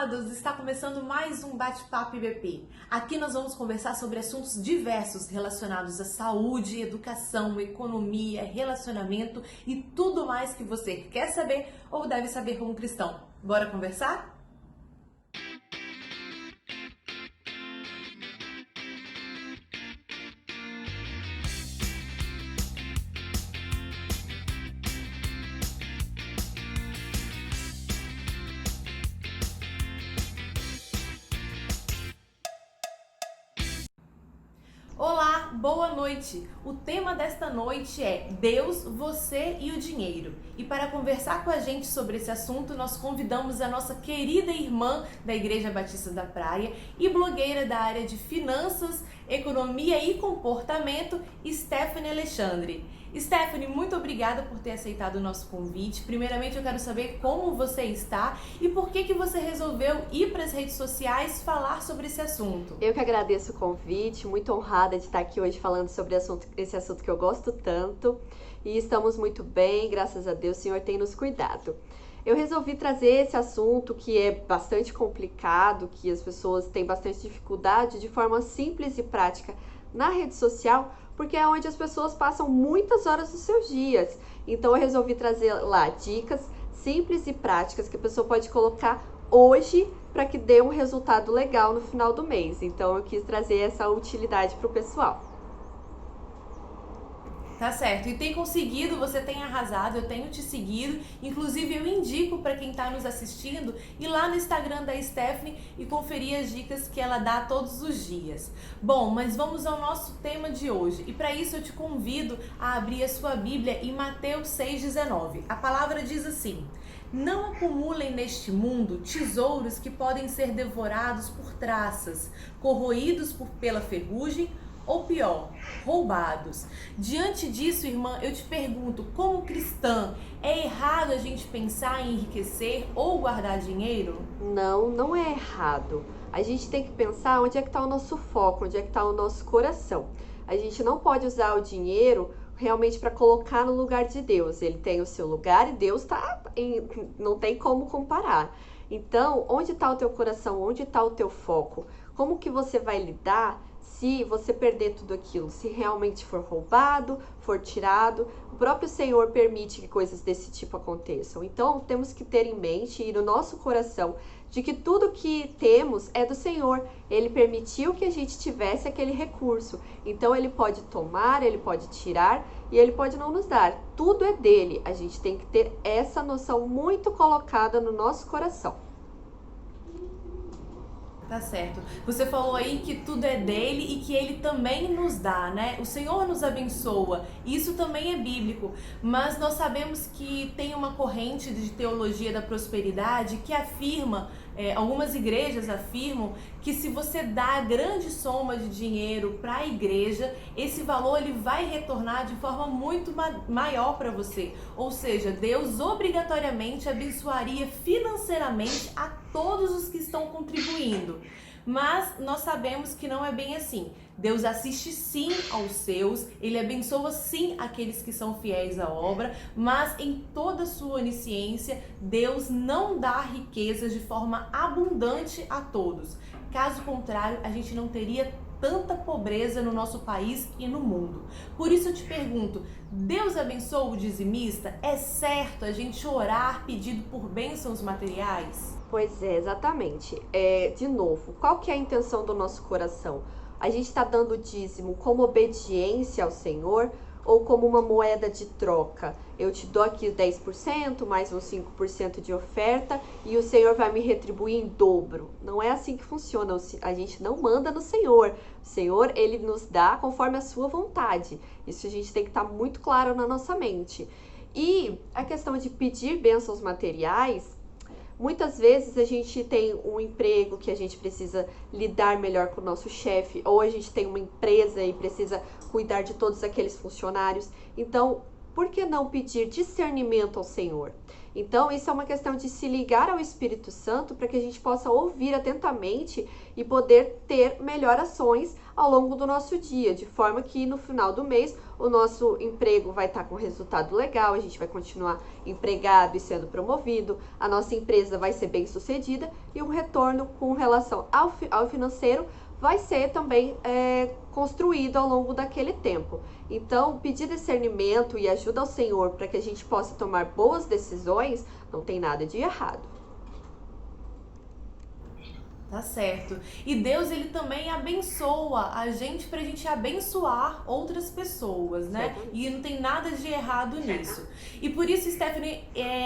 amados! Está começando mais um Bate-Papo IBP. Aqui nós vamos conversar sobre assuntos diversos relacionados à saúde, educação, economia, relacionamento e tudo mais que você quer saber ou deve saber como cristão. Bora conversar? Olá, boa noite! O tema desta noite é Deus, você e o dinheiro. E para conversar com a gente sobre esse assunto, nós convidamos a nossa querida irmã da Igreja Batista da Praia e blogueira da área de finanças, economia e comportamento, Stephanie Alexandre. Stephanie, muito obrigada por ter aceitado o nosso convite. Primeiramente, eu quero saber como você está e por que você resolveu ir para as redes sociais falar sobre esse assunto. Eu que agradeço o convite, muito honrada de estar aqui hoje falando sobre esse assunto que eu gosto tanto. E estamos muito bem, graças a Deus, o Senhor tem nos cuidado. Eu resolvi trazer esse assunto que é bastante complicado, que as pessoas têm bastante dificuldade, de forma simples e prática na rede social, porque é onde as pessoas passam muitas horas dos seus dias. Então eu resolvi trazer lá dicas simples e práticas que a pessoa pode colocar hoje para que dê um resultado legal no final do mês. Então eu quis trazer essa utilidade para o pessoal. Tá certo, e tem conseguido, você tem arrasado, eu tenho te seguido, inclusive eu indico para quem está nos assistindo ir lá no Instagram da Stephanie e conferir as dicas que ela dá todos os dias. Bom, mas vamos ao nosso tema de hoje, e para isso eu te convido a abrir a sua Bíblia em Mateus 6,19. A palavra diz assim: não acumulem neste mundo tesouros que podem ser devorados por traças, corroídos pela ferrugem, ou pior, roubados. Diante disso, irmã, eu te pergunto, como cristã, é errado a gente pensar em enriquecer ou guardar dinheiro? Não, não é errado. A gente tem que pensar onde é que está o nosso foco, onde é que está o nosso coração. A gente não pode usar o dinheiro realmente para colocar no lugar de Deus. Ele tem o seu lugar e Deus não tem como comparar. Então, onde está o teu coração? Onde está o teu foco? Como que você vai lidar se você perder tudo aquilo? Se realmente for roubado, for tirado? O próprio Senhor permite que coisas desse tipo aconteçam. Então, temos que ter em mente e no nosso coração de que tudo que temos é do Senhor. Ele permitiu que a gente tivesse aquele recurso. Então, Ele pode tomar, Ele pode tirar e Ele pode não nos dar. Tudo é dele. A gente tem que ter essa noção muito colocada no nosso coração. Tá certo. Você falou aí que tudo é dele e que ele também nos dá, né? O Senhor nos abençoa. Isso também é bíblico. Mas nós sabemos que tem uma corrente de teologia da prosperidade que afirma, algumas igrejas afirmam que se você dá grande soma de dinheiro para a igreja, esse valor ele vai retornar de forma muito maior para você. Ou seja, Deus obrigatoriamente abençoaria financeiramente a todos os que estão contribuindo. Mas nós sabemos que não é bem assim. Deus assiste sim aos seus, Ele abençoa sim aqueles que são fiéis à obra, mas em toda a sua onisciência, Deus não dá riquezas de forma abundante a todos. Caso contrário, a gente não teria tanta pobreza no nosso país e no mundo. Por isso eu te pergunto, Deus abençoa o dizimista? É certo a gente orar pedindo por bênçãos materiais? Pois é, exatamente. De novo, qual que é a intenção do nosso coração? A gente está dando o dízimo como obediência ao Senhor ou como uma moeda de troca? Eu te dou aqui 10%, mais uns 5% de oferta e o Senhor vai me retribuir em dobro. Não é assim que funciona. A gente não manda no Senhor. O Senhor, Ele nos dá conforme a sua vontade. Isso a gente tem que estar muito claro na nossa mente. E a questão de pedir bênçãos materiais, muitas vezes a gente tem um emprego que a gente precisa lidar melhor com o nosso chefe, ou a gente tem uma empresa e precisa cuidar de todos aqueles funcionários. Então, por que não pedir discernimento ao Senhor? Então, isso é uma questão de se ligar ao Espírito Santo para que a gente possa ouvir atentamente e poder ter melhores ações ao longo do nosso dia, de forma que no final do mês o nosso emprego vai estar com resultado legal, a gente vai continuar empregado e sendo promovido, a nossa empresa vai ser bem sucedida e um retorno com relação ao financeiro vai ser também construído ao longo daquele tempo. Então, pedir discernimento e ajuda ao Senhor para que a gente possa tomar boas decisões, não tem nada de errado. Tá certo. E Deus, ele também abençoa a gente pra gente abençoar outras pessoas, né? E não tem nada de errado nisso. E por isso, Stephanie,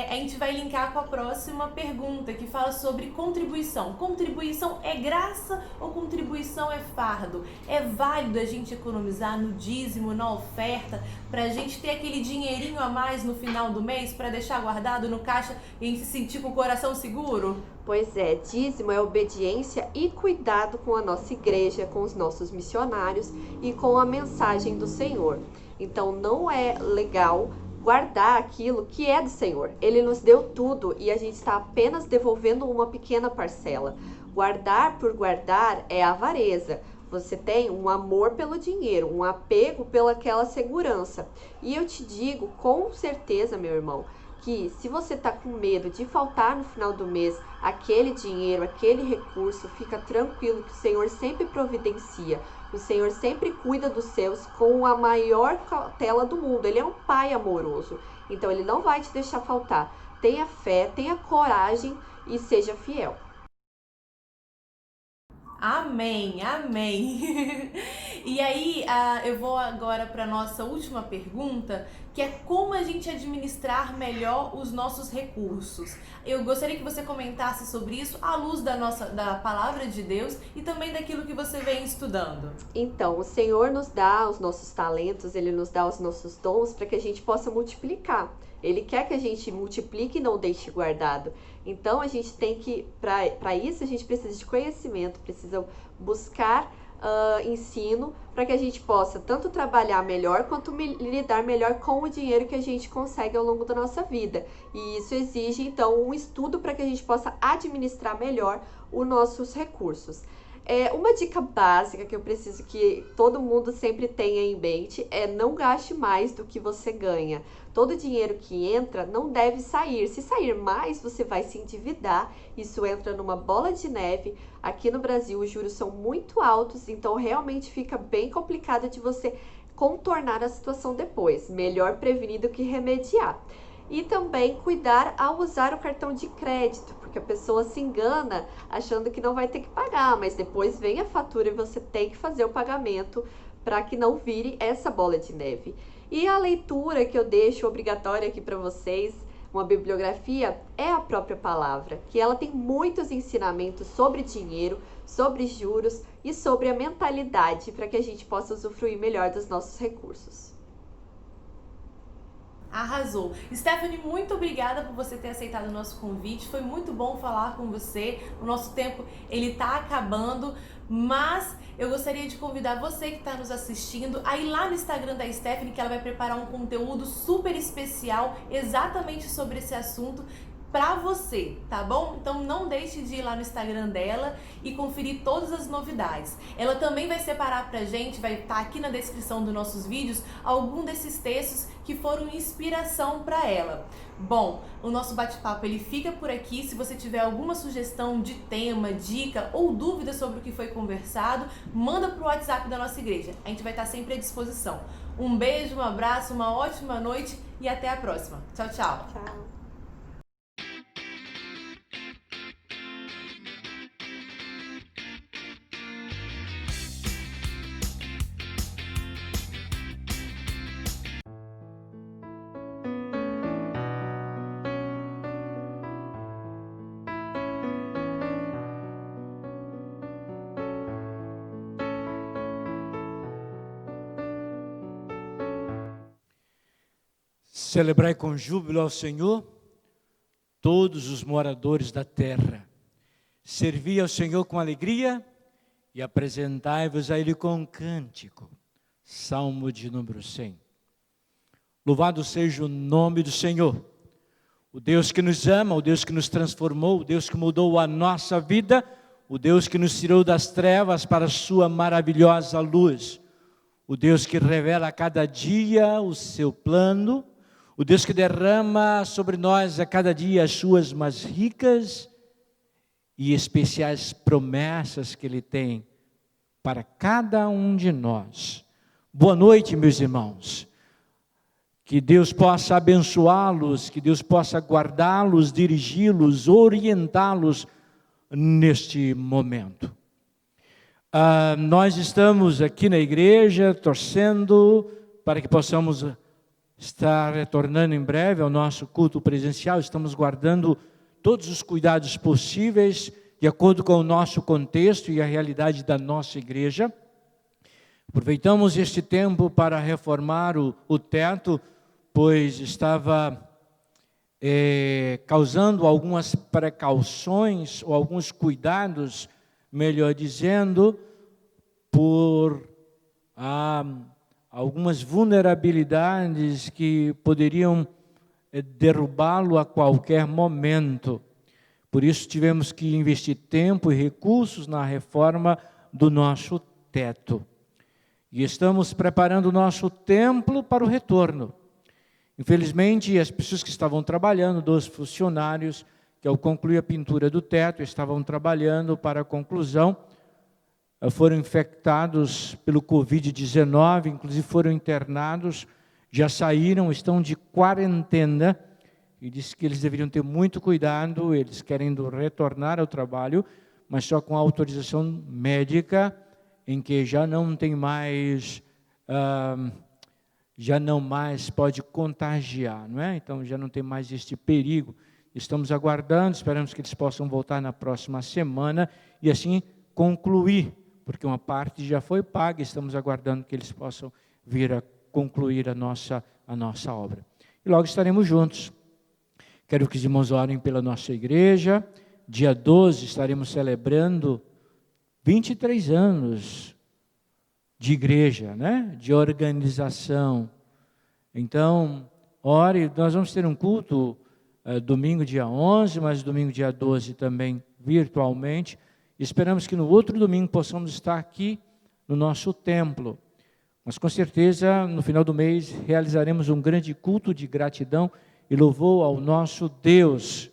a gente vai linkar com a próxima pergunta, que fala sobre contribuição. Contribuição é graça ou contribuição é fardo? É válido a gente economizar no dízimo, na oferta, pra gente ter aquele dinheirinho a mais no final do mês, pra deixar guardado no caixa e a gente se sentir com o coração seguro? Pois é, dízimo é obediência e cuidado com a nossa igreja, com os nossos missionários e com a mensagem do Senhor. Então não é legal guardar aquilo que é do Senhor. Ele nos deu tudo e a gente está apenas devolvendo uma pequena parcela. Guardar por guardar é avareza. Você tem um amor pelo dinheiro, um apego pelaquela segurança. E eu te digo com certeza, meu irmão, que se você está com medo de faltar no final do mês aquele dinheiro, aquele recurso, fica tranquilo que o Senhor sempre providencia. O Senhor sempre cuida dos seus com a maior cautela do mundo. Ele é um pai amoroso, então ele não vai te deixar faltar. Tenha fé, tenha coragem e seja fiel. Amém, amém. E aí, eu vou agora para nossa última pergunta, que é como a gente administrar melhor os nossos recursos. Eu gostaria que você comentasse sobre isso à luz da palavra de Deus e também daquilo que você vem estudando. Então, o Senhor nos dá os nossos talentos, Ele nos dá os nossos dons para que a gente possa multiplicar. Ele quer que a gente multiplique e não deixe guardado. Então, a gente tem que, para isso, a gente precisa de conhecimento, precisa buscar ensino para que a gente possa tanto trabalhar melhor quanto lidar melhor com o dinheiro que a gente consegue ao longo da nossa vida. E isso exige, então, um estudo para que a gente possa administrar melhor os nossos recursos. Uma dica básica que eu preciso que todo mundo sempre tenha em mente é não gaste mais do que você ganha. Todo dinheiro que entra não deve sair. Se sair mais, você vai se endividar. Isso entra numa bola de neve. Aqui no Brasil, os juros são muito altos, então realmente fica bem complicado de você contornar a situação depois. Melhor prevenir do que remediar. E também cuidar ao usar o cartão de crédito, porque a pessoa se engana achando que não vai ter que pagar, mas depois vem a fatura e você tem que fazer o pagamento para que não vire essa bola de neve. E a leitura que eu deixo obrigatória aqui para vocês, uma bibliografia, é a própria palavra, que ela tem muitos ensinamentos sobre dinheiro, sobre juros e sobre a mentalidade para que a gente possa usufruir melhor dos nossos recursos. Arrasou. Stephanie, muito obrigada por você ter aceitado o nosso convite. Foi muito bom falar com você. O nosso tempo, ele tá acabando, mas eu gostaria de convidar você que está nos assistindo a ir lá no Instagram da Stephanie, que ela vai preparar um conteúdo super especial exatamente sobre esse assunto pra você, tá bom? Então não deixe de ir lá no Instagram dela e conferir todas as novidades. Ela também vai separar pra gente, vai estar aqui na descrição dos nossos vídeos, algum desses textos que foram inspiração pra ela. Bom, o nosso bate-papo ele fica por aqui. Se você tiver alguma sugestão de tema, dica ou dúvida sobre o que foi conversado, manda pro WhatsApp da nossa igreja. A gente vai estar sempre à disposição. Um beijo, um abraço, uma ótima noite e até a próxima. Tchau, tchau. Tchau. Celebrai com júbilo ao Senhor todos os moradores da terra. Servi ao Senhor com alegria e apresentai-vos a Ele com cântico. Salmo de número 100. Louvado seja o nome do Senhor. O Deus que nos ama, o Deus que nos transformou, o Deus que mudou a nossa vida, o Deus que nos tirou das trevas para a sua maravilhosa luz. O Deus que revela a cada dia o seu plano, o Deus que derrama sobre nós a cada dia as suas mais ricas e especiais promessas que Ele tem para cada um de nós. Boa noite, meus irmãos. Que Deus possa abençoá-los, que Deus possa guardá-los, dirigi-los, orientá-los neste momento. Nós estamos aqui na igreja torcendo para que possamos estar retornando em breve ao nosso culto presencial. Estamos guardando todos os cuidados possíveis de acordo com o nosso contexto e a realidade da nossa igreja. Aproveitamos este tempo para reformar o teto, pois estava causando algumas precauções ou alguns cuidados, melhor dizendo, por algumas vulnerabilidades que poderiam derrubá-lo a qualquer momento. Por isso tivemos que investir tempo e recursos na reforma do nosso teto. E estamos preparando o nosso templo para o retorno. Infelizmente, as pessoas que estavam trabalhando, 2 funcionários, que ao concluir a pintura do teto, estavam trabalhando para a conclusão, foram infectados pelo Covid-19, inclusive foram internados, já saíram, estão de quarentena, e disse que eles deveriam ter muito cuidado, eles querem retornar ao trabalho, mas só com autorização médica, em que já não tem mais, pode contagiar, não é? Então já não tem mais este perigo. Estamos aguardando, esperamos que eles possam voltar na próxima semana e assim concluir, porque uma parte já foi paga, estamos aguardando que eles possam vir a concluir a nossa obra. E logo estaremos juntos. Quero que os irmãos orem pela nossa igreja. Dia 12 estaremos celebrando 23 anos de igreja, né? De organização. Então, ore, nós vamos ter um culto domingo dia 11, mas domingo dia 12 também virtualmente. Esperamos que no outro domingo possamos estar aqui no nosso templo. Mas com certeza, no final do mês, realizaremos um grande culto de gratidão e louvor ao nosso Deus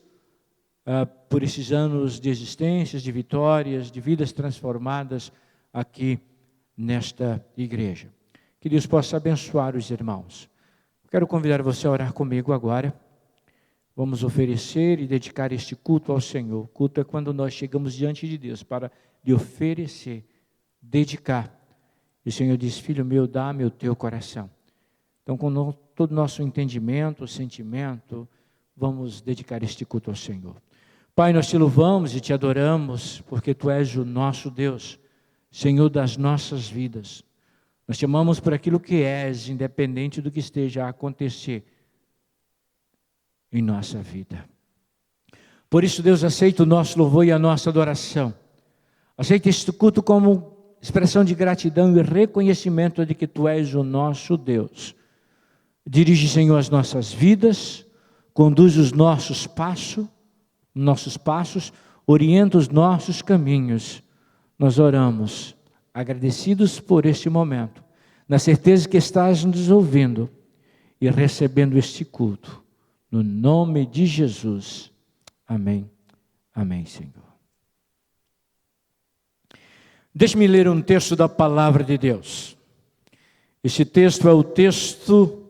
por esses anos de existências, de vitórias, de vidas transformadas aqui nesta igreja. Que Deus possa abençoar os irmãos. Quero convidar você a orar comigo agora. Vamos oferecer e dedicar este culto ao Senhor. Culto é quando nós chegamos diante de Deus para lhe oferecer, dedicar. E o Senhor diz: filho meu, dá-me o teu coração. Então, com todo o nosso entendimento, sentimento, vamos dedicar este culto ao Senhor. Pai, nós te louvamos e te adoramos, porque Tu és o nosso Deus, Senhor das nossas vidas. Nós te amamos por aquilo que és, independente do que esteja a acontecer em nossa vida. Por isso, Deus, aceita o nosso louvor e a nossa adoração. Aceita este culto como expressão de gratidão e reconhecimento de que Tu és o nosso Deus. Dirige, Senhor, as nossas vidas, conduz os nossos passos, orienta os nossos caminhos. Nós oramos, agradecidos por este momento, na certeza que estás nos ouvindo e recebendo este culto. No nome de Jesus. Amém. Amém, Senhor. Deixe-me ler um texto da palavra de Deus. Este texto é o texto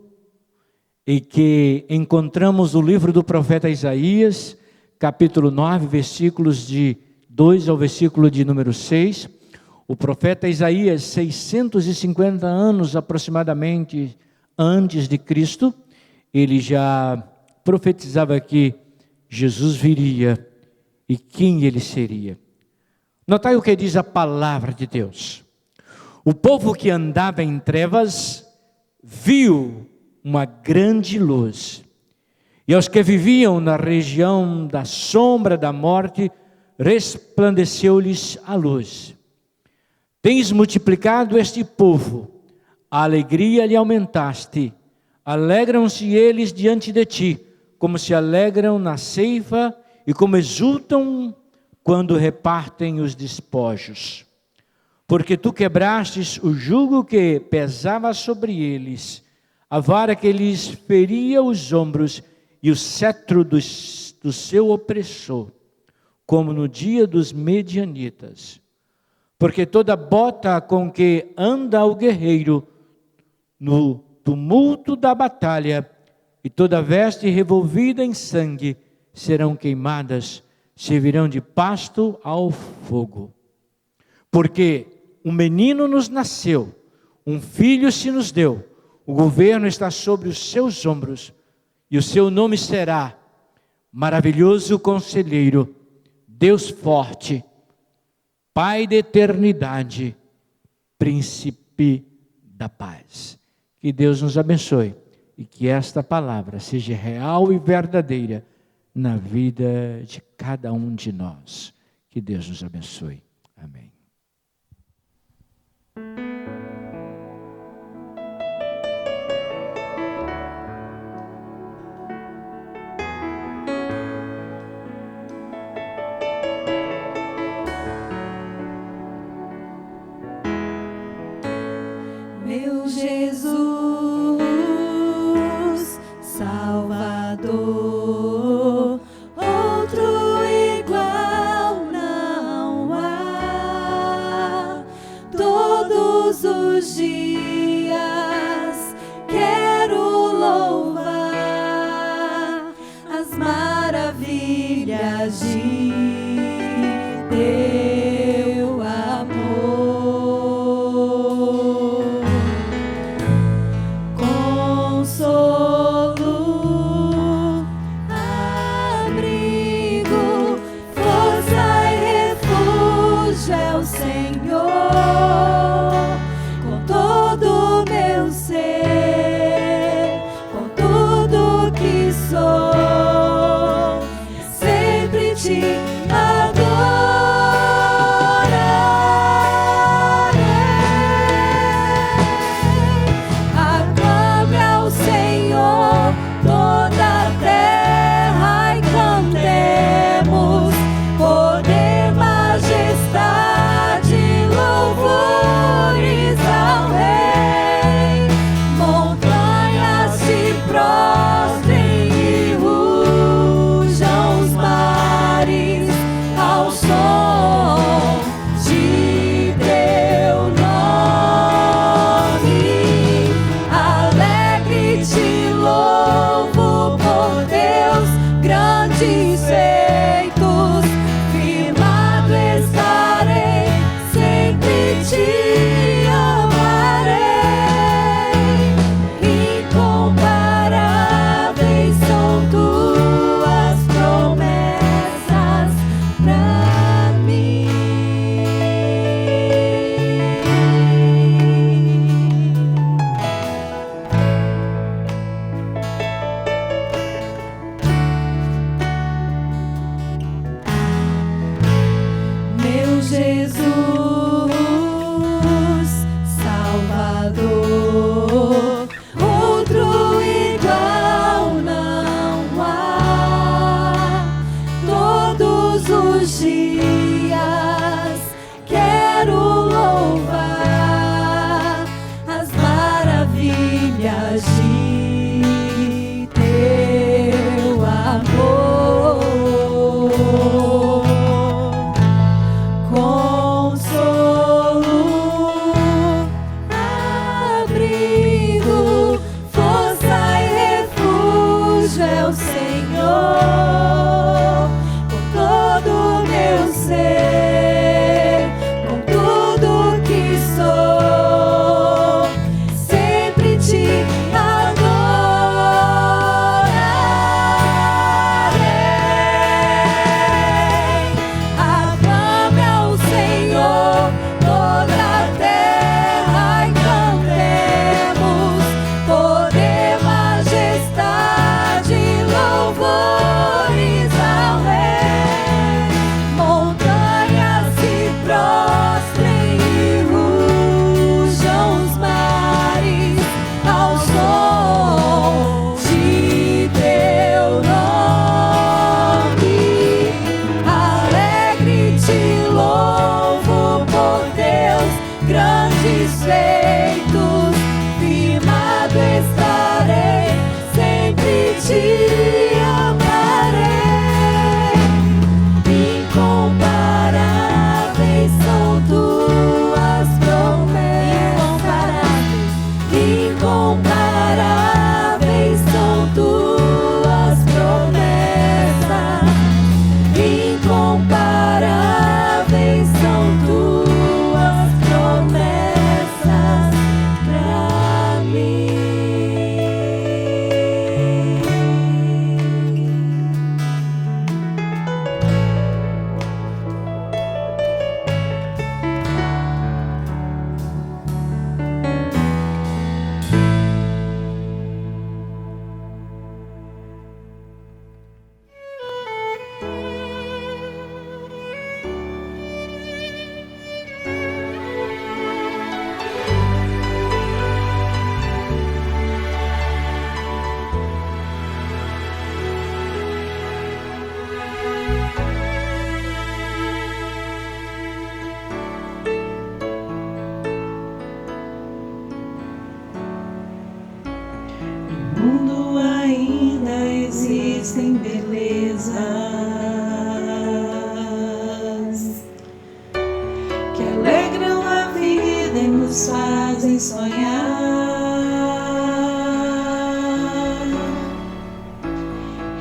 em que encontramos o livro do profeta Isaías, capítulo 9, versículos de 2 ao versículo de número 6. O profeta Isaías, 650 anos aproximadamente antes de Cristo, ele já profetizava que Jesus viria e quem ele seria. Notai o que diz a palavra de Deus. O povo que andava em trevas viu uma grande luz. E aos que viviam na região da sombra da morte, resplandeceu-lhes a luz. Tens multiplicado este povo, a alegria lhe aumentaste, Alegram-se eles diante de ti, como se alegram na ceifa e como exultam quando repartem os despojos. Porque tu quebrastes o jugo que pesava sobre eles, a vara que lhes feria os ombros e o cetro do seu opressor, como no dia dos medianitas. Porque toda bota com que anda o guerreiro no tumulto da batalha e toda veste revolvida em sangue serão queimadas, servirão de pasto ao fogo. Porque um menino nos nasceu, um filho se nos deu, o governo está sobre os seus ombros, e o seu nome será Maravilhoso Conselheiro, Deus Forte, Pai da Eternidade, Príncipe da Paz. Que Deus nos abençoe e que esta palavra seja real e verdadeira na vida de cada um de nós. Que Deus nos abençoe. Amém. Meu Jesus, Salvador, outro igual não há. Todos os dias quero louvar as maravilhas de teu amor. Consolo, abrigo, força e refúgio é o Senhor. Com todo satisfeitos, firmado estarei, sempre te amarei. Incomparáveis são tuas promessas, incomparáveis são tuas promessas, incomparáveis são tuas promessas pra mim. No mundo ainda existem belezas que alegram a vida e nos fazem sonhar.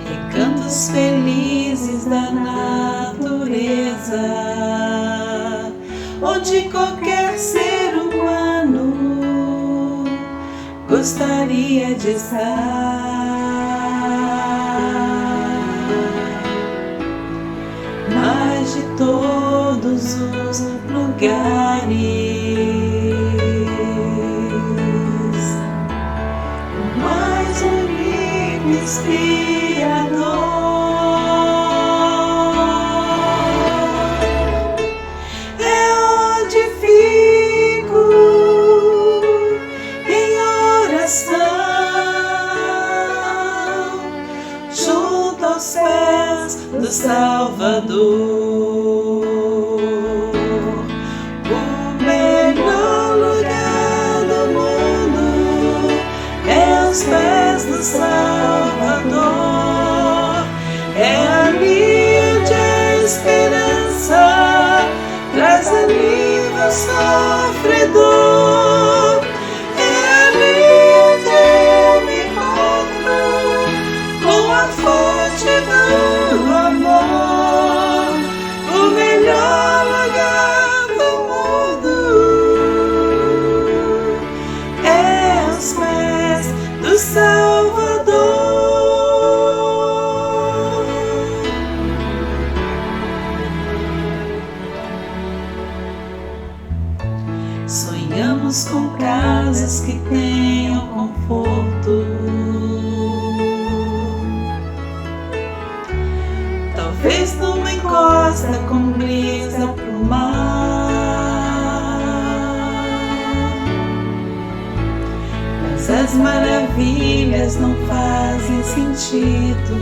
Recantos felizes da natureza, onde qualquer ser humano gostaria de estar. Mas de todos os lugares, o mais único e inspirador é onde fico em oração, junto aos pés do Salvador. O melhor lugar do mundo é aos pés do Salvador. É ali onde a esperança traz alívio ao sofredor. É ali onde eu me encontro com a fonte do amor. O melhor lugar do mundo é aos pés do Salvador. Sonhamos com casas que tenham conforto, talvez numa encosta com brisa pro mar. Mas as maravilhas não fazem sentido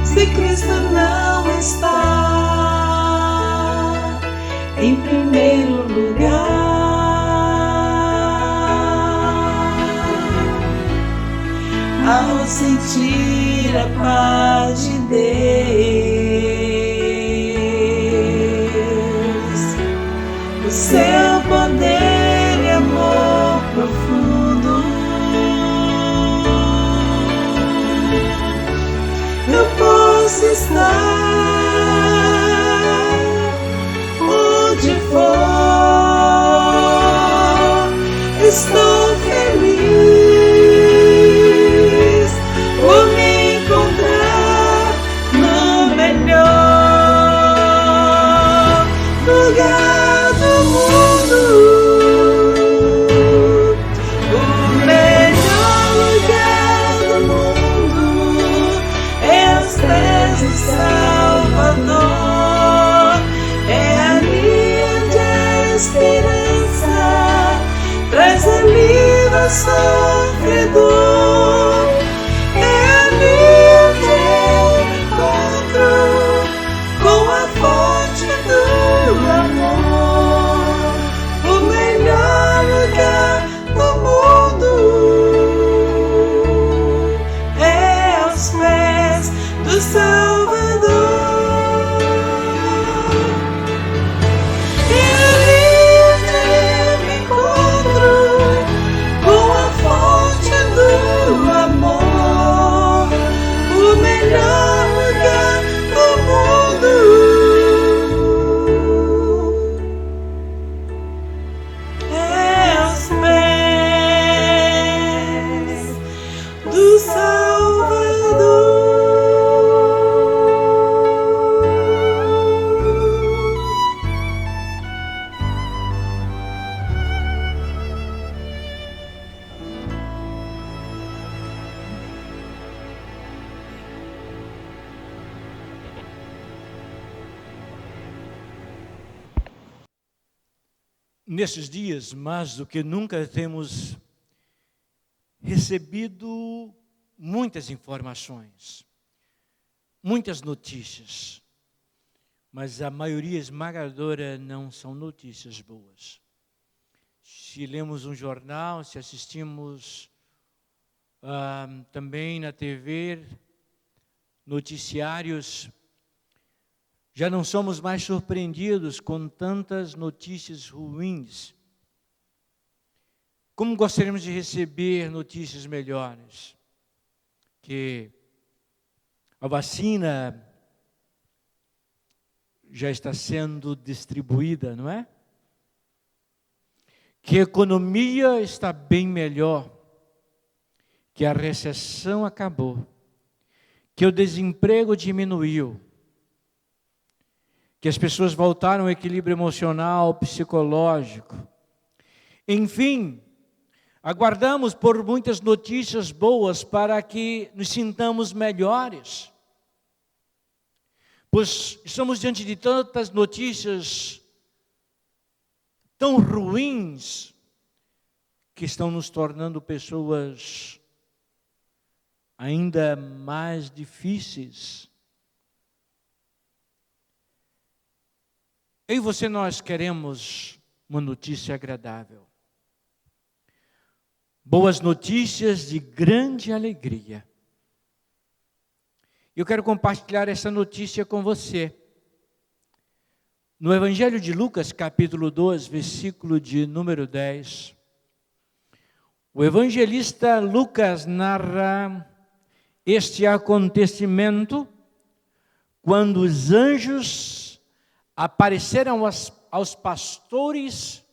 se Cristo não está em primeiro lugar. Ao sentir a paz de Deus, o seu poder e amor profundo, eu posso estar onde for, estou feliz por me encontrar no melhor lugar do mundo. O melhor lugar do mundo é aos pés do Salvador. É ali onde a esperança traz alívio ao sofredor. É ali onde eu me encontro com a fonte do amor. O nesses dias, mais do que nunca, temos recebido muitas informações, muitas notícias, mas a maioria esmagadora não são notícias boas. Se lemos um jornal, se assistimos também na TV, noticiários, já não somos mais surpreendidos com tantas notícias ruins. Como gostaríamos de receber notícias melhores? Que a vacina já está sendo distribuída, não é? Que a economia está bem melhor, que a recessão acabou, que o desemprego diminuiu, que as pessoas voltaram ao equilíbrio emocional, psicológico. Enfim, aguardamos por muitas notícias boas para que nos sintamos melhores. Pois estamos diante de tantas notícias tão ruins que estão nos tornando pessoas ainda mais difíceis. Eu e você, nós queremos uma notícia agradável. Boas notícias de grande alegria. Eu quero compartilhar essa notícia com você. No Evangelho de Lucas, capítulo 2, versículo de número 10, o evangelista Lucas narra este acontecimento quando os anjos apareceram aos pastores,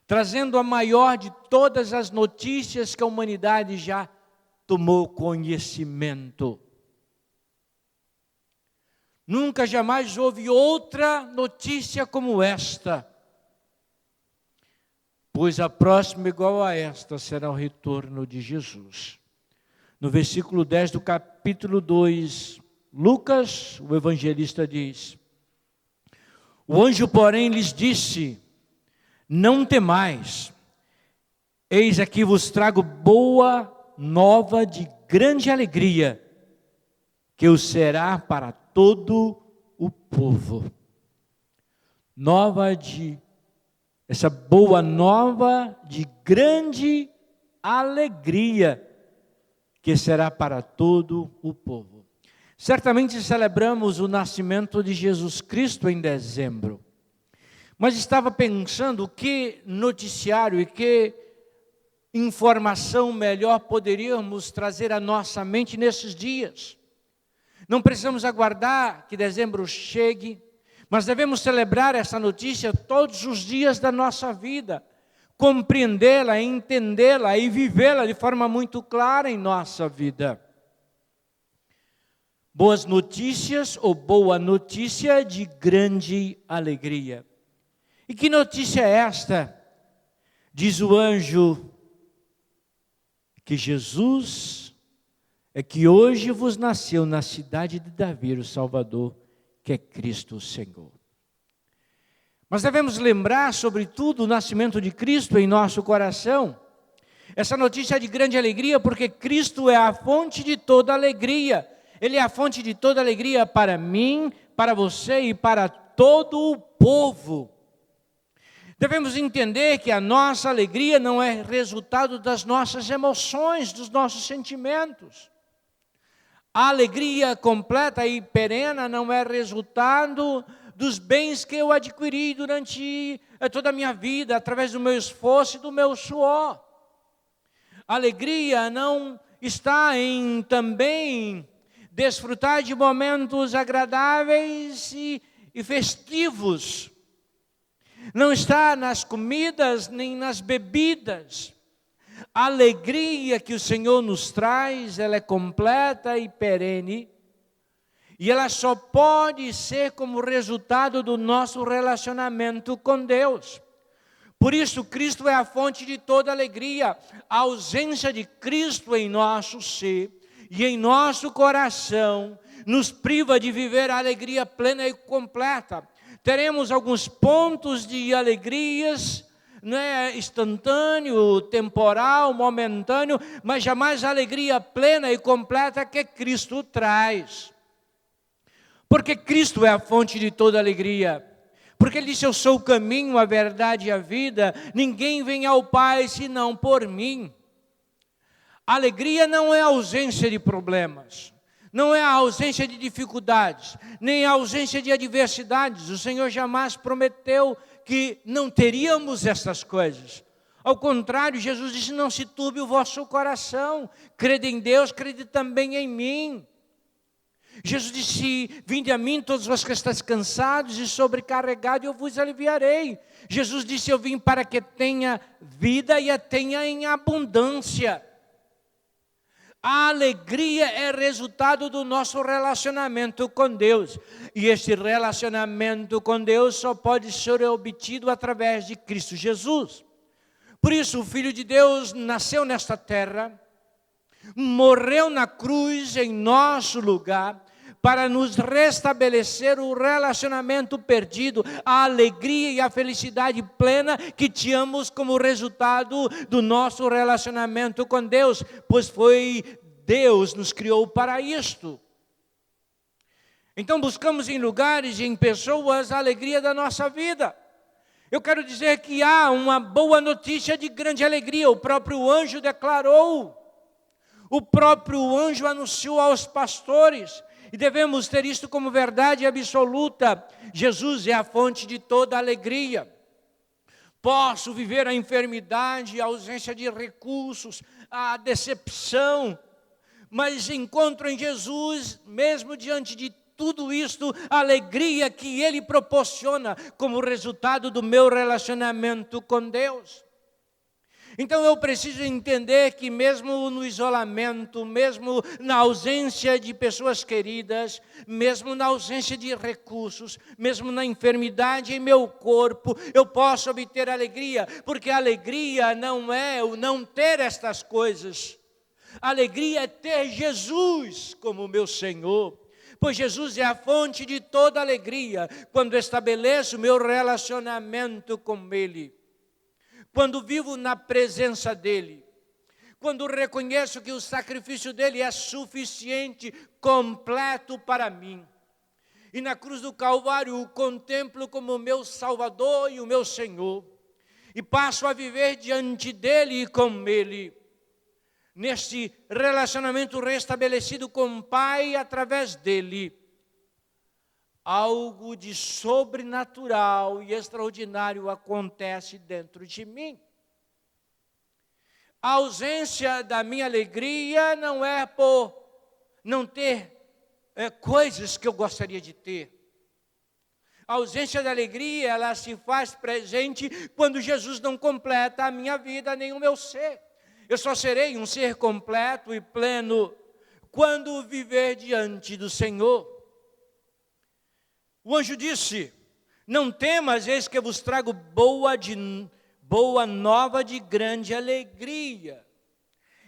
trazendo a maior de todas as notícias que a humanidade já tomou conhecimento. Nunca jamais houve outra notícia como esta, pois a próxima igual a esta será o retorno de Jesus. No versículo 10 do capítulo 2, Lucas, o evangelista diz: o anjo, porém, lhes disse: não temais, eis aqui vos trago boa nova de grande alegria, que o será para todo o povo. Essa boa nova de grande alegria, que será para todo o povo. Certamente celebramos o nascimento de Jesus Cristo em dezembro, mas estava pensando que noticiário e que informação melhor poderíamos trazer à nossa mente nesses dias. Não precisamos aguardar que dezembro chegue, mas devemos celebrar essa notícia todos os dias da nossa vida, compreendê-la, entendê-la e vivê-la de forma muito clara em nossa vida. Boas notícias ou boa notícia de grande alegria. E que notícia é esta? Diz o anjo que Jesus é que hoje vos nasceu na cidade de Davi o Salvador, que é Cristo o Senhor. Mas devemos lembrar, sobretudo, o nascimento de Cristo em nosso coração. Essa notícia é de grande alegria, porque Cristo é a fonte de toda alegria. Ele é a fonte de toda alegria para mim, para você e para todo o povo. Devemos entender que a nossa alegria não é resultado das nossas emoções, dos nossos sentimentos. A alegria completa e perene não é resultado dos bens que eu adquiri durante toda a minha vida, através do meu esforço e do meu suor. A alegria não está em também desfrutar de momentos agradáveis e festivos. Não está nas comidas nem nas bebidas. A alegria que o Senhor nos traz, ela é completa e perene. E ela só pode ser como resultado do nosso relacionamento com Deus. Por isso, Cristo é a fonte de toda alegria. A ausência de Cristo em nosso ser e em nosso coração nos priva de viver a alegria plena e completa. Teremos alguns pontos de alegrias não é instantâneo, temporal, momentâneo, mas jamais a alegria plena e completa que Cristo traz. Porque Cristo é a fonte de toda alegria. Porque Ele disse, eu sou o caminho, a verdade e a vida, ninguém vem ao Pai senão por mim. A alegria não é a ausência de problemas, não é a ausência de dificuldades, nem a ausência de adversidades. O Senhor jamais prometeu que não teríamos essas coisas. Ao contrário, Jesus disse, não se turbe o vosso coração, crede em Deus, crede também em mim. Jesus disse, vinde a mim todos vós que estáis cansados e sobrecarregados, e eu vos aliviarei. Jesus disse, eu vim para que tenha vida e a tenha em abundância. A alegria é resultado do nosso relacionamento com Deus. E este relacionamento com Deus só pode ser obtido através de Cristo Jesus. Por isso, o Filho de Deus nasceu nesta terra, morreu na cruz em nosso lugar, para nos restabelecer o relacionamento perdido, a alegria e a felicidade plena que tínhamos como resultado do nosso relacionamento com Deus, pois foi Deus nos criou para isto. Então buscamos em lugares e em pessoas a alegria da nossa vida. Eu quero dizer que há uma boa notícia de grande alegria, o próprio anjo declarou, o próprio anjo anunciou aos pastores, e devemos ter isto como verdade absoluta. Jesus é a fonte de toda alegria. Posso viver a enfermidade, a ausência de recursos, a decepção, mas encontro em Jesus, mesmo diante de tudo isto, a alegria que Ele proporciona como resultado do meu relacionamento com Deus. Então eu preciso entender que mesmo no isolamento, mesmo na ausência de pessoas queridas, mesmo na ausência de recursos, mesmo na enfermidade em meu corpo, eu posso obter alegria, porque a alegria não é o não ter estas coisas. A alegria é ter Jesus como meu Senhor, pois Jesus é a fonte de toda alegria quando estabeleço meu relacionamento com Ele. Quando vivo na presença dEle, quando reconheço que o sacrifício dEle é suficiente, completo para mim. E na cruz do Calvário o contemplo como o meu Salvador e o meu Senhor. E passo a viver diante dEle e com Ele. Neste relacionamento restabelecido com o Pai através dEle. Algo de sobrenatural e extraordinário acontece dentro de mim. A ausência da minha alegria não é por não ter coisas que eu gostaria de ter. A ausência da alegria, ela se faz presente quando Jesus não completa a minha vida nem o meu ser. Eu só serei um ser completo e pleno quando viver diante do Senhor. O anjo disse, não temas, eis que vos trago boa nova de grande alegria.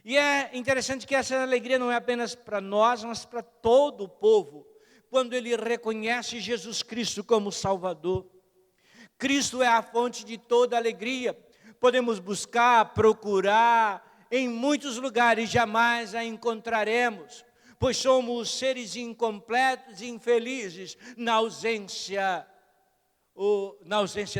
E é interessante que essa alegria não é apenas para nós, mas para todo o povo. Quando ele reconhece Jesus Cristo como Salvador. Cristo é a fonte de toda alegria. Podemos buscar, procurar, em muitos lugares jamais a encontraremos. Pois somos seres incompletos e infelizes na ausência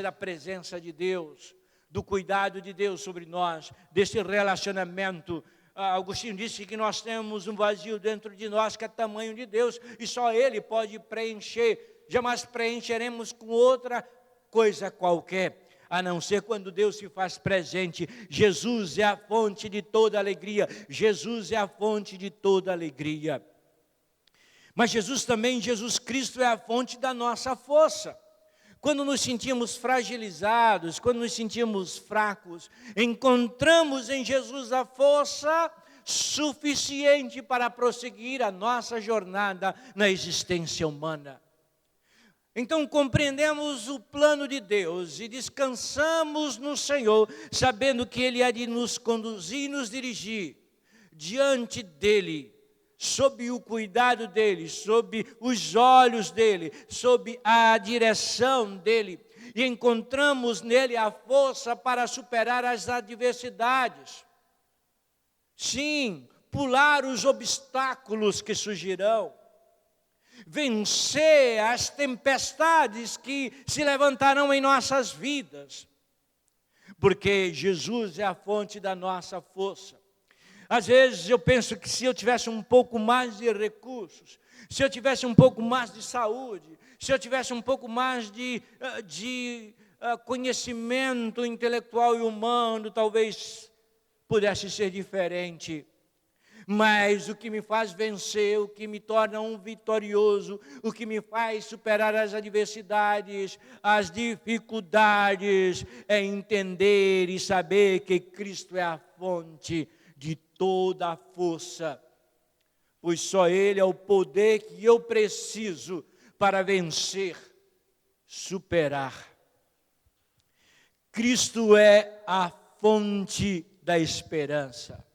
da presença de Deus, do cuidado de Deus sobre nós, desse relacionamento. Agostinho disse que nós temos um vazio dentro de nós que é tamanho de Deus, e só Ele pode preencher, jamais preencheremos com outra coisa qualquer, a não ser quando Deus se faz presente. Jesus é a fonte de toda alegria, Jesus é a fonte de toda alegria. Mas Jesus Cristo é a fonte da nossa força. Quando nos sentimos fragilizados, quando nos sentimos fracos, encontramos em Jesus a força suficiente para prosseguir a nossa jornada na existência humana. Então compreendemos o plano de Deus e descansamos no Senhor, sabendo que Ele há de nos conduzir e nos dirigir diante dEle, sob o cuidado dEle, sob os olhos dEle, sob a direção dEle. e encontramos nele a força para superar as adversidades. Sim, pular os obstáculos que surgirão, vencer as tempestades que se levantarão em nossas vidas, porque Jesus é a fonte da nossa força. Às vezes eu penso que se eu tivesse um pouco mais de recursos, se eu tivesse um pouco mais de saúde, se eu tivesse um pouco mais de conhecimento intelectual e humano, talvez pudesse ser diferente. Mas o que me faz vencer, o que me torna um vitorioso, o que me faz superar as adversidades, as dificuldades, é entender e saber que Cristo é a fonte de toda a força. Pois só Ele é o poder que eu preciso para vencer, superar. Cristo é a fonte da esperança.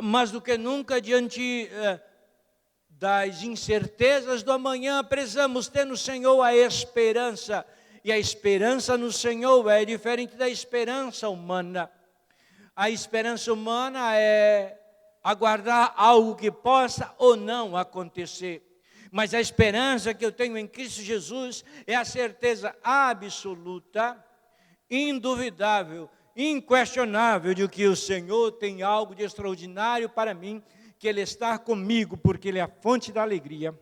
Mais do que nunca, diante das incertezas do amanhã, precisamos ter no Senhor a esperança. E a esperança no Senhor é diferente da esperança humana. A esperança humana é aguardar algo que possa ou não acontecer. Mas a esperança que eu tenho em Cristo Jesus é a certeza absoluta, induvidável, inquestionável de que o Senhor tem algo de extraordinário para mim, que Ele está comigo, porque Ele é a fonte da alegria,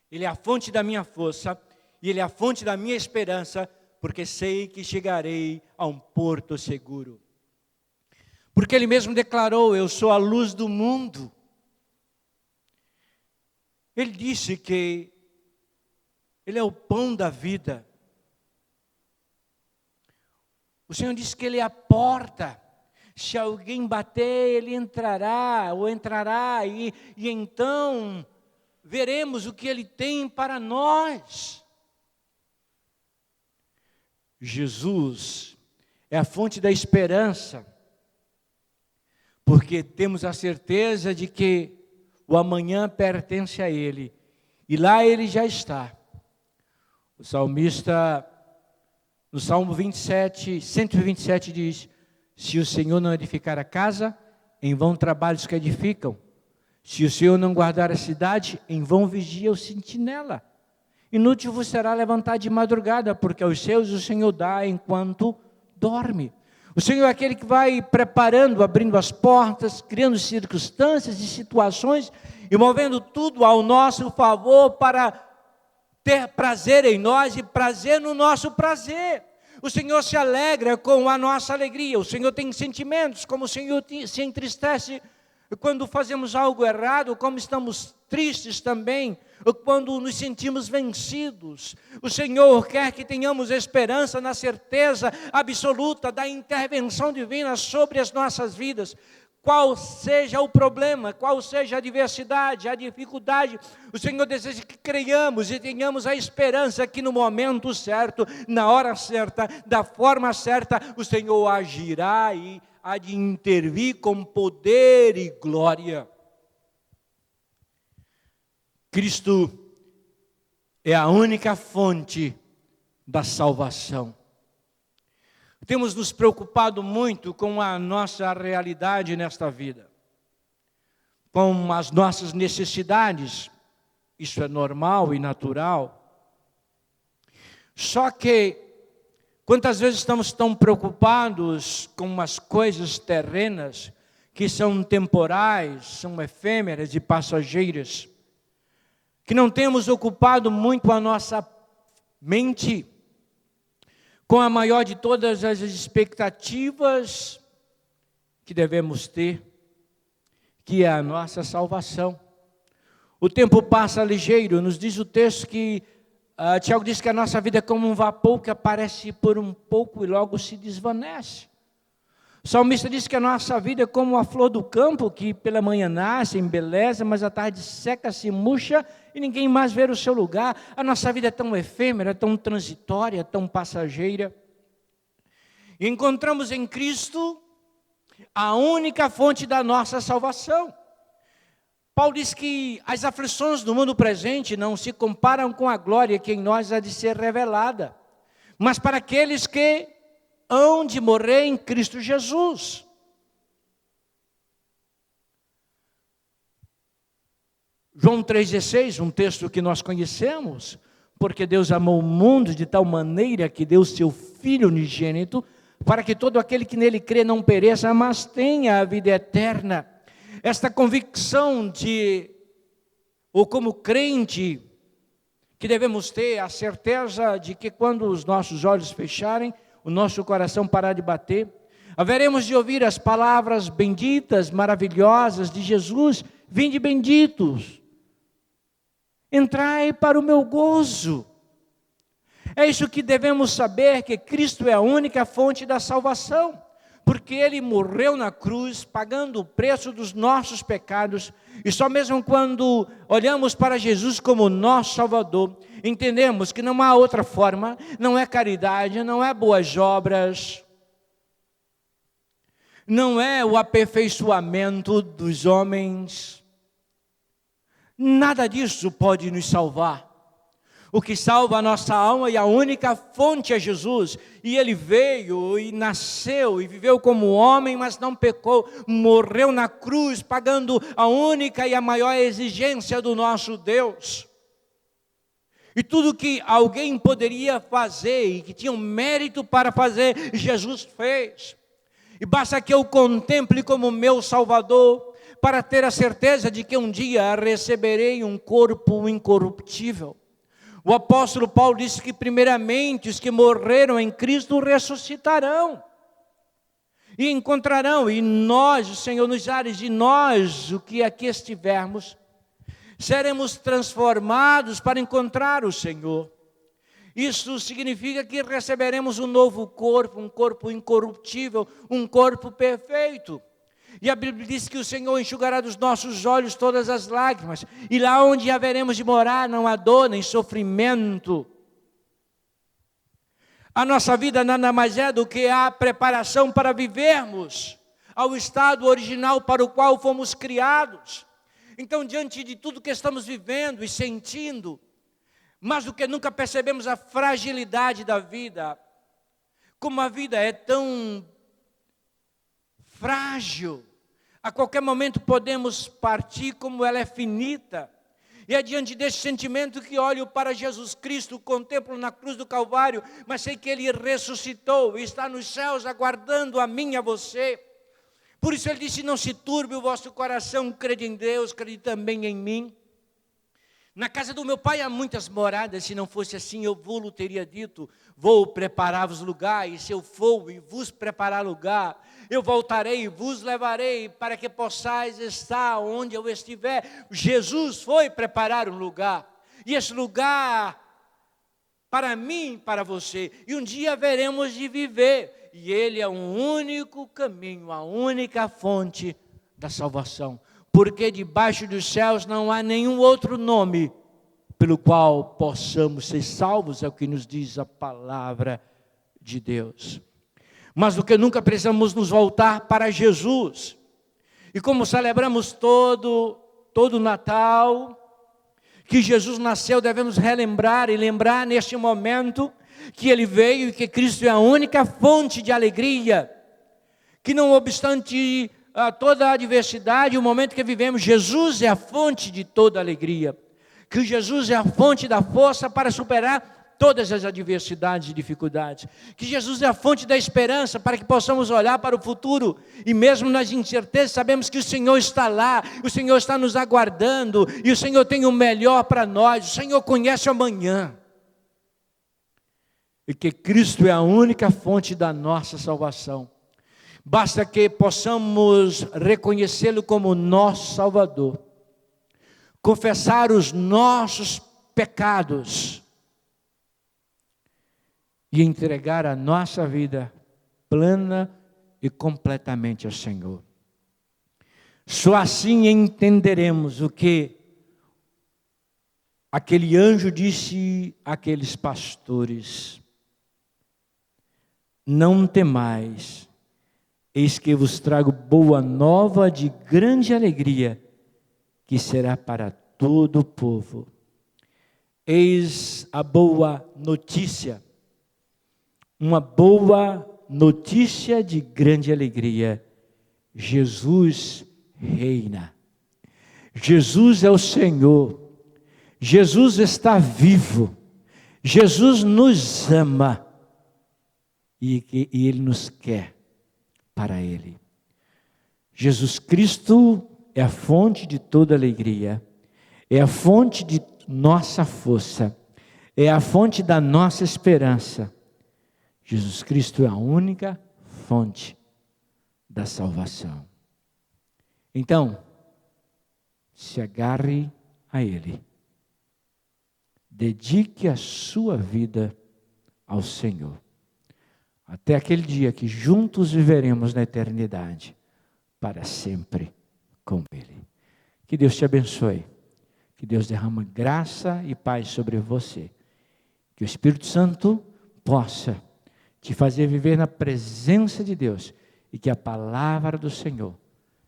Ele é a fonte da minha força, e Ele é a fonte da minha esperança, porque sei que chegarei a um porto seguro. Porque Ele mesmo declarou, eu sou a luz do mundo. Ele disse que Ele é o pão da vida. O Senhor disse que Ele é a porta. Se alguém bater, Ele entrará, e então veremos o que Ele tem para nós. Jesus é a fonte da esperança, porque temos a certeza de que o amanhã pertence a Ele, e lá Ele já está. O salmista, no Salmo 127 diz, se o Senhor não edificar a casa, em vão trabalham os que edificam. Se o Senhor não guardar a cidade, em vão vigia o sentinela. Inútil vos será levantar de madrugada, porque aos seus o Senhor dá enquanto dorme. O Senhor é aquele que vai preparando, abrindo as portas, criando circunstâncias e situações, e movendo tudo ao nosso favor para ter prazer em nós e prazer no nosso prazer. O Senhor se alegra com a nossa alegria. O Senhor tem sentimentos, como o Senhor se entristece quando fazemos algo errado, como estamos tristes também, ou quando nos sentimos vencidos. O Senhor quer que tenhamos esperança na certeza absoluta da intervenção divina sobre as nossas vidas. Qual seja o problema, qual seja a adversidade, a dificuldade, o Senhor deseja que creiamos e tenhamos a esperança que no momento certo, na hora certa, da forma certa, o Senhor agirá e há de intervir com poder e glória. Cristo é a única fonte da salvação. Temos nos preocupado muito com a nossa realidade nesta vida, com as nossas necessidades. Isso é normal e natural. Só que, quantas vezes estamos tão preocupados com as coisas terrenas, que são temporais, são efêmeras e passageiras, que não temos ocupado muito a nossa mente com a maior de todas as expectativas que devemos ter, que é a nossa salvação. O tempo passa ligeiro, nos diz o texto que Tiago diz que a nossa vida é como um vapor que aparece por um pouco e logo se desvanece. O salmista diz que a nossa vida é como a flor do campo, que pela manhã nasce, embeleza, mas à tarde seca, se murcha e ninguém mais vê o seu lugar. A nossa vida é tão efêmera, tão transitória, tão passageira. E encontramos em Cristo a única fonte da nossa salvação. Paulo diz que as aflições do mundo presente não se comparam com a glória que em nós há de ser revelada, mas para aqueles que hão de morrer em Cristo Jesus. João 3,16, um texto que nós conhecemos, porque Deus amou o mundo de tal maneira que deu seu Filho unigênito, para que todo aquele que nele crê não pereça, mas tenha a vida eterna. Esta convicção ou como crente, que devemos ter a certeza de que quando os nossos olhos fecharem, o nosso coração parar de bater, haveremos de ouvir as palavras benditas, maravilhosas de Jesus: vinde benditos, entrai para o meu gozo. É isso que devemos saber, que Cristo é a única fonte da salvação, porque Ele morreu na cruz, pagando o preço dos nossos pecados, e só mesmo quando olhamos para Jesus como nosso Salvador, entendemos que não há outra forma, não é caridade, não é boas obras, não é o aperfeiçoamento dos homens, nada disso pode nos salvar. O que salva a nossa alma e a única fonte é Jesus. E Ele veio e nasceu e viveu como homem, mas não pecou. Morreu na cruz, pagando a única e a maior exigência do nosso Deus. E tudo que alguém poderia fazer e que tinha um mérito para fazer, Jesus fez. E basta que eu contemple como meu Salvador, para ter a certeza de que um dia receberei um corpo incorruptível. O apóstolo Paulo disse que primeiramente os que morreram em Cristo ressuscitarão e encontrarão, e nós, o Senhor nos ares de nós, o que aqui estivermos, seremos transformados para encontrar o Senhor. Isso significa que receberemos um novo corpo, um corpo incorruptível, um corpo perfeito. E a Bíblia diz que o Senhor enxugará dos nossos olhos todas as lágrimas. E lá onde haveremos de morar não há dor nem sofrimento. A nossa vida nada mais é do que a preparação para vivermos ao estado original para o qual fomos criados. Então, diante de tudo que estamos vivendo e sentindo, mais do que nunca percebemos a fragilidade da vida. Como a vida é tão frágil, a qualquer momento podemos partir, como ela é finita. E é diante desse sentimento que olho para Jesus Cristo, contemplo na cruz do Calvário, mas sei que Ele ressuscitou e está nos céus aguardando a mim e a você. Por isso Ele disse: não se turbe o vosso coração, crede em Deus, crede também em mim. Na casa do meu Pai há muitas moradas, se não fosse assim eu vou-lo teria dito, vou preparar-vos lugar, e se eu for e vos preparar lugar, eu voltarei e vos levarei, para que possais estar onde eu estiver. Jesus foi preparar um lugar, e esse lugar para mim e para você, e um dia veremos de viver, e Ele é o único caminho, a única fonte da salvação. Porque debaixo dos céus não há nenhum outro nome pelo qual possamos ser salvos, é o que nos diz a palavra de Deus. Mas do que nunca precisamos nos voltar para Jesus. E como celebramos todo Natal, que Jesus nasceu, devemos relembrar e lembrar neste momento que Ele veio e que Cristo é a única fonte de alegria, que não obstante toda a adversidade, o momento que vivemos, Jesus é a fonte de toda alegria, que Jesus é a fonte da força para superar todas as adversidades e dificuldades, que Jesus é a fonte da esperança para que possamos olhar para o futuro e mesmo nas incertezas sabemos que o Senhor está lá, o Senhor está nos aguardando e o Senhor tem o melhor para nós, o Senhor conhece o amanhã, e que Cristo é a única fonte da nossa salvação. Basta que possamos reconhecê-lo como nosso Salvador, confessar os nossos pecados e entregar a nossa vida plana e completamente ao Senhor. Só assim entenderemos o que aquele anjo disse àqueles pastores: não temais, eis que vos trago boa nova de grande alegria, que será para todo o povo. Eis a boa notícia, uma boa notícia de grande alegria. Jesus reina. Jesus é o Senhor. Jesus está vivo. Jesus nos ama. E Ele nos quer para Ele. Jesus Cristo é a fonte de toda alegria. É a fonte de nossa força. É a fonte da nossa esperança. Jesus Cristo é a única fonte da salvação. Então, se agarre a Ele. Dedique a sua vida ao Senhor. Até aquele dia que juntos viveremos na eternidade, para sempre com Ele. Que Deus te abençoe. Que Deus derrama graça e paz sobre você. Que o Espírito Santo possa te fazer viver na presença de Deus. E que a palavra do Senhor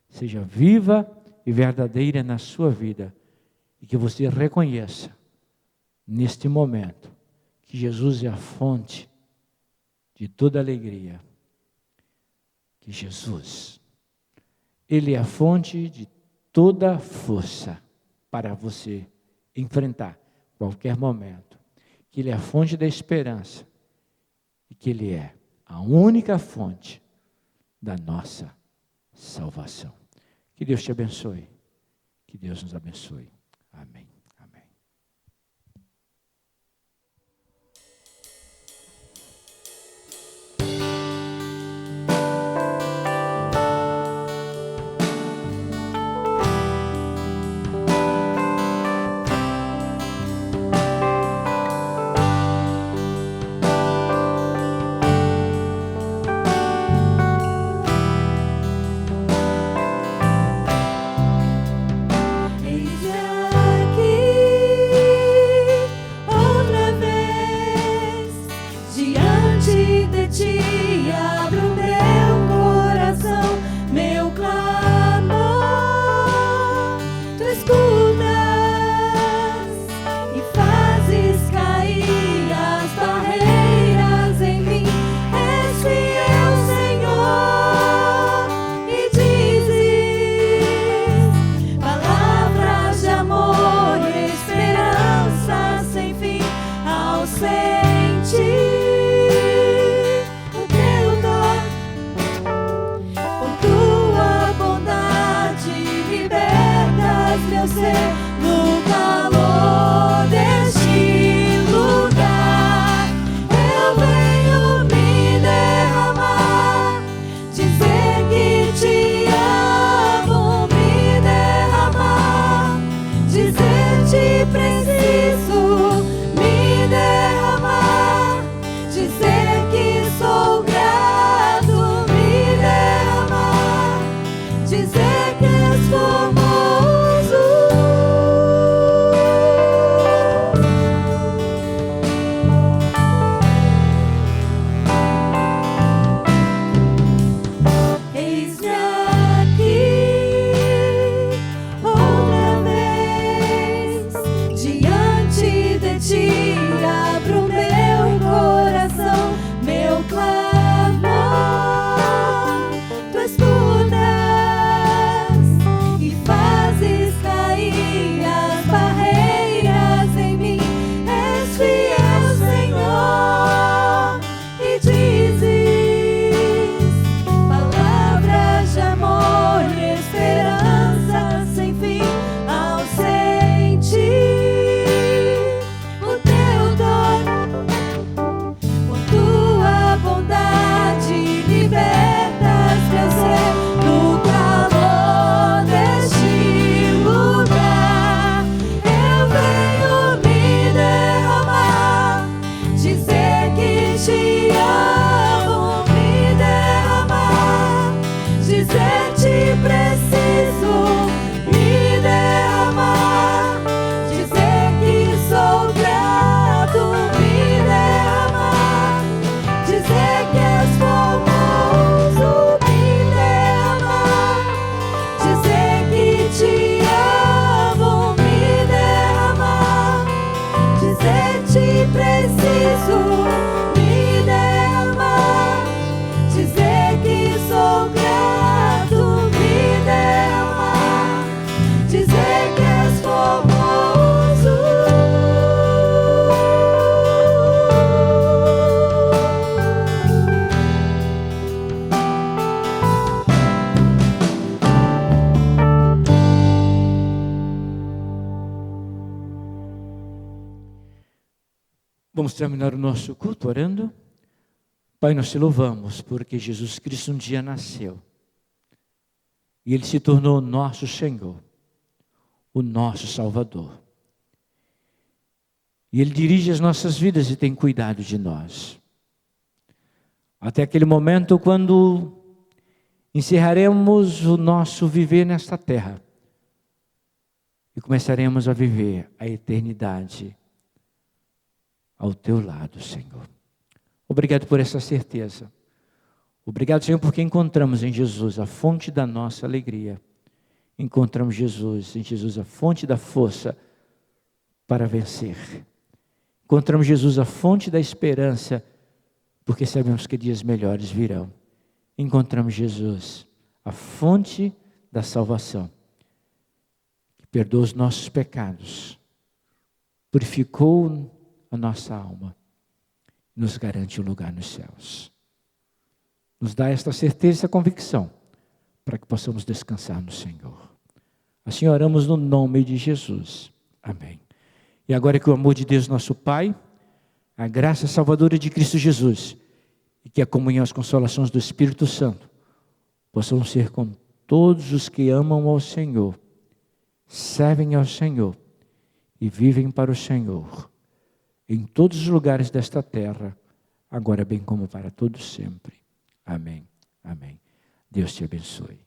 seja viva e verdadeira na sua vida. E que você reconheça, neste momento, que Jesus é a fonte de toda alegria. Que Jesus, Ele é a fonte de toda força para você enfrentar qualquer momento. Que Ele é a fonte da esperança. E que Ele é a única fonte da nossa salvação. Que Deus te abençoe. Que Deus nos abençoe. Amém. Amém. Eis aqui Vamos terminar o nosso culto orando. Pai, nós te louvamos porque Jesus Cristo um dia nasceu. E Ele se tornou o nosso Senhor, o nosso Salvador. E Ele dirige as nossas vidas e tem cuidado de nós. Até aquele momento quando encerraremos o nosso viver nesta terra e começaremos a viver a eternidade ao teu lado, Senhor. Obrigado por essa certeza. Obrigado, Senhor, porque encontramos em Jesus a fonte da nossa alegria. Encontramos em Jesus a fonte da força para vencer. Encontramos Jesus a fonte da esperança, porque sabemos que dias melhores virão. Encontramos Jesus a fonte da salvação, que perdoa os nossos pecados, purificou a nossa alma, nos garante um lugar nos céus. Nos dá esta certeza e esta convicção, para que possamos descansar no Senhor. Assim oramos no nome de Jesus. Amém. E agora que o amor de Deus nosso Pai, a graça salvadora de Cristo Jesus, e que a comunhão e as consolações do Espírito Santo possam ser com todos os que amam ao Senhor, servem ao Senhor e vivem para o Senhor, em todos os lugares desta terra, agora bem como para todos sempre. Amém. Amém. Deus te abençoe.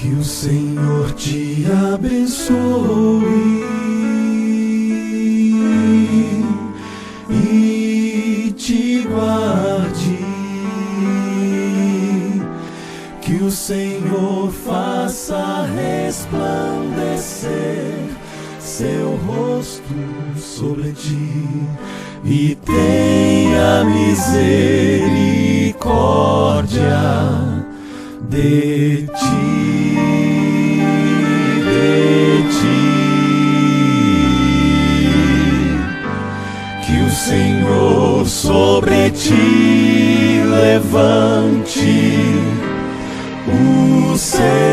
Que o Senhor te abençoe e te guarde. Que o Senhor faça resplandecer seu rosto sobre ti e tenha misericórdia de ti. Que o Senhor sobre ti levante o seu